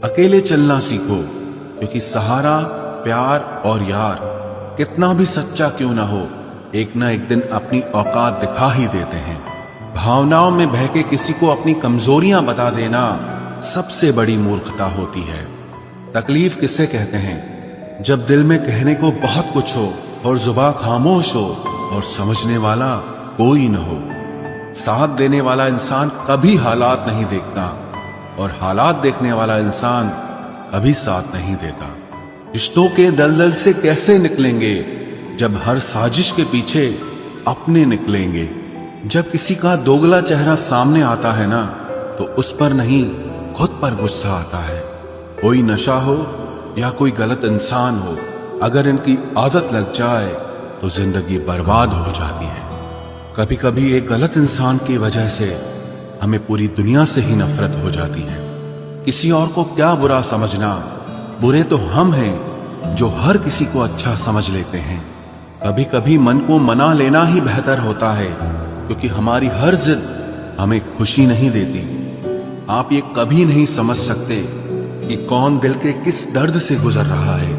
अकेले चलना सीखो, क्योंकि सहारा, प्यार और यार कितना भी सच्चा क्यों ना हो, एक ना एक दिन अपनी औकात दिखा ही देते हैं। भावनाओं में बह के किसी को अपनी कमजोरियां बता देना सबसे बड़ी मूर्खता होती है। तकलीफ किसे कहते हैं? जब दिल में कहने को बहुत कुछ हो और जुबान खामोश हो और समझने वाला कोई न हो। साथ देने वाला इंसान कभी हालात नहीं देखता और हालात देखने वाला इंसान कभी साथ नहीं देता। रिश्तों के दलदल से कैसे निकलेंगे जब हर साजिश के पीछे अपने निकलेंगे। जब किसी का दोगला चेहरा सामने आता है ना, तो उस पर नहीं खुद पर गुस्सा आता है। कोई नशा हो या कोई गलत इंसान हो, अगर इनकी आदत लग जाए तो जिंदगी बर्बाद हो जाती है। कभी कभी एक गलत इंसान की वजह से हमें पूरी दुनिया से ही नफरत हो जाती है। किसी और को क्या बुरा समझना, बुरे तो हम हैं जो हर किसी को अच्छा समझ लेते हैं। कभी कभी मन को मना लेना ही बेहतर होता है, क्योंकि हमारी हर जिद हमें खुशी नहीं देती। आप ये कभी नहीं समझ सकते कि कौन दिल के किस दर्द से गुजर रहा है,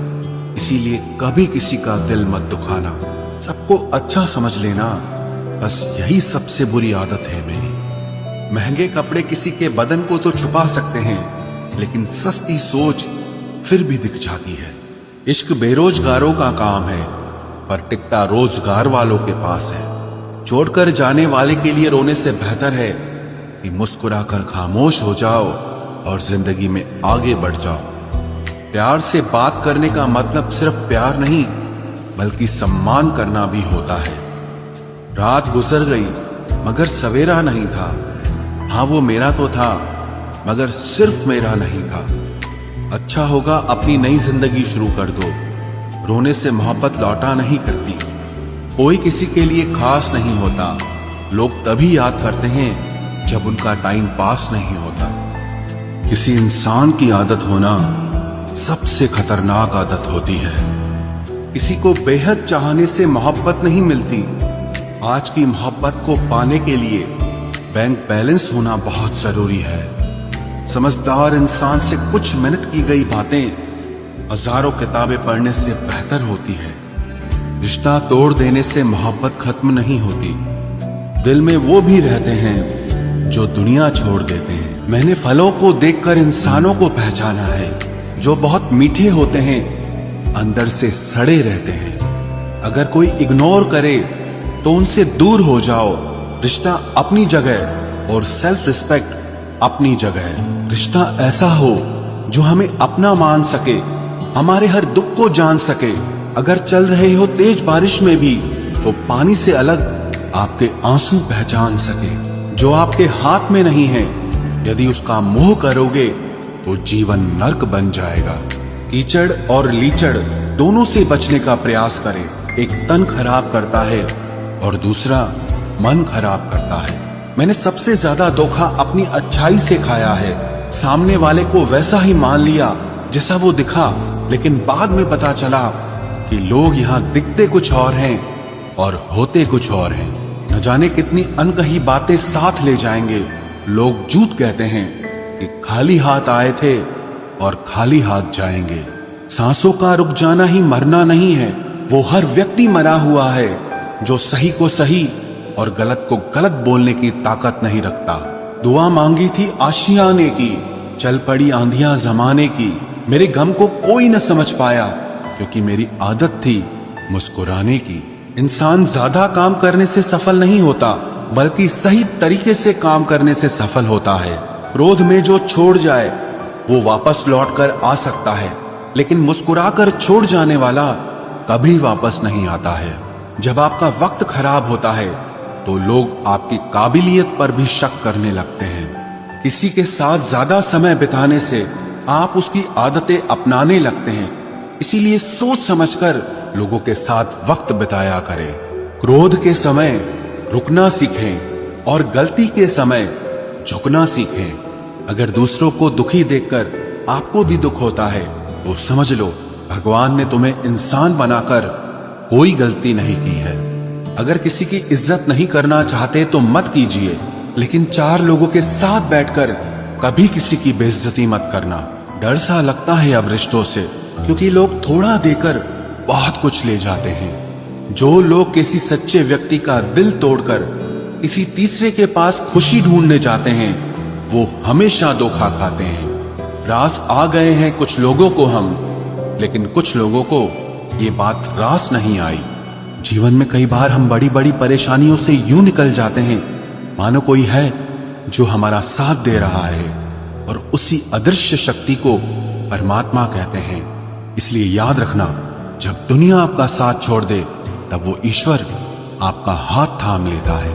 इसीलिए कभी किसी का दिल मत दुखाना। सबको अच्छा समझ लेना, बस यही सबसे बुरी आदत है मेरी। महंगे कपड़े किसी के बदन को तो छुपा सकते हैं, लेकिन सस्ती सोच फिर भी दिख जाती है। इश्क बेरोजगारों का काम है, पर टिकता रोजगार वालों के पास है। छोड़कर जाने वाले के लिए रोने से बेहतर है कि मुस्कुराकर खामोश हो जाओ और जिंदगी में आगे बढ़ जाओ। प्यार से बात करने का मतलब सिर्फ प्यार नहीं, बल्कि सम्मान करना भी होता है। रात गुजर गई मगर सवेरा नहीं था। हाँ, वो मेरा तो था, मगर सिर्फ मेरा नहीं था। अच्छा होगा अपनी नई जिंदगी शुरू कर दो। रोने से मोहब्बत लौटा नहीं करती। कोई किसी के लिए खास नहीं होता। लोग तभी याद करते हैं जब उनका टाइम पास नहीं होता। किसी इंसान की आदत होना सबसे खतरनाक आदत होती है। किसी को बेहद चाहने से मोहब्बत नहीं मिलती। आज की मोहब्बत को पाने के लिए बैंक बैलेंस होना बहुत जरूरी है। समझदार इंसान से कुछ मिनट की गई बातें हजारों किताबें पढ़ने से बेहतर होती है। रिश्ता तोड़ देने से मोहब्बत खत्म नहीं होती। दिल में वो भी रहते हैं जो दुनिया छोड़ देते हैं। मैंने फलों को देखकर इंसानों को पहचाना है, जो बहुत मीठे होते हैं अंदर से सड़े रहते हैं। अगर कोई इग्नोर करे तो उनसे दूर हो जाओ। रिश्ता अपनी जगह और सेल्फ रिस्पेक्ट अपनी जगह। रिश्ता ऐसा हो जो हमें अपना मान सके, हमारे हर दुख को जान सके। अगर चल रहे हो तेज बारिश में भी, तो पानी से अलग आपके आंसू पहचान सके। जो आपके हाथ में नहीं है, यदि उसका मोह करोगे तो जीवन नर्क बन जाएगा। कीचड़ और लीचड़ दोनों से बचने का प्रयास करें। एक तन खराब करता है और दूसरा मन खराब करता है। मैंने सबसे ज्यादा धोखा अपनी अच्छाई से खाया है। सामने वाले को वैसा ही मान लिया जैसा वो दिखा, लेकिन बाद में पता चला कि लोग यहाँ दिखते कुछ और हैं और होते कुछ और हैं। न जाने कितनी अनकही बातें साथ ले जाएंगे। लोग झूठ कहते हैं कि खाली हाथ आए थे और खाली हाथ जाएंगे। सांसों का रुक जाना ही मरना नहीं है। वो हर व्यक्ति मरा हुआ है जो सही को सही और गलत को गलत बोलने की ताकत नहीं रखता। दुआ मांगी थी आशियाने की, चल पड़ी आंधियां जमाने की। मेरे गम को कोई न समझ पाया, क्योंकि मेरी आदत थी मुस्कुराने की। इंसान ज्यादा काम करने से सफल नहीं होता, बल्कि सही तरीके से काम करने से सफल होता है। क्रोध में जो छोड़ जाए वो वापस लौट कर आ सकता है, लेकिन मुस्कुराकर छोड़ जाने वाला कभी वापस नहीं आता है। जब आपका वक्त खराब होता है तो लोग आपकी काबिलियत पर भी शक करने लगते हैं। किसी के साथ ज्यादा समय बिताने से आप उसकी आदतें अपनाने लगते हैं। इसीलिए सोच समझकर लोगों के साथ वक्त बिताया करें। क्रोध के समय रुकना सीखें और गलती के समय झुकना सीखें। अगर दूसरों को दुखी देखकर आपको भी दुख होता है तो समझ लो भगवान ने तुम्हें इंसान बनाकर कोई गलती नहीं की है। अगर किसी की इज्जत नहीं करना चाहते तो मत कीजिए, लेकिन चार लोगों के साथ बैठकर कभी किसी की बेइज्जती मत करना। डर सा लगता है अब रिश्तों से, क्योंकि लोग थोड़ा देकर बहुत कुछ ले जाते हैं। जो लोग किसी सच्चे व्यक्ति का दिल तोड़कर किसी तीसरे के पास खुशी ढूंढने जाते हैं, वो हमेशा धोखा खाते हैं। रास आ गए हैं कुछ लोगों को हम, लेकिन कुछ लोगों को ये बात रास नहीं आई। जीवन में कई बार हम बड़ी बड़ी परेशानियों से यूं निकल जाते हैं मानो कोई है जो हमारा साथ दे रहा है, और उसी अदृश्य शक्ति को परमात्मा कहते हैं। इसलिए याद रखना, जब दुनिया आपका साथ छोड़ दे, तब वो ईश्वर आपका हाथ थाम लेता है।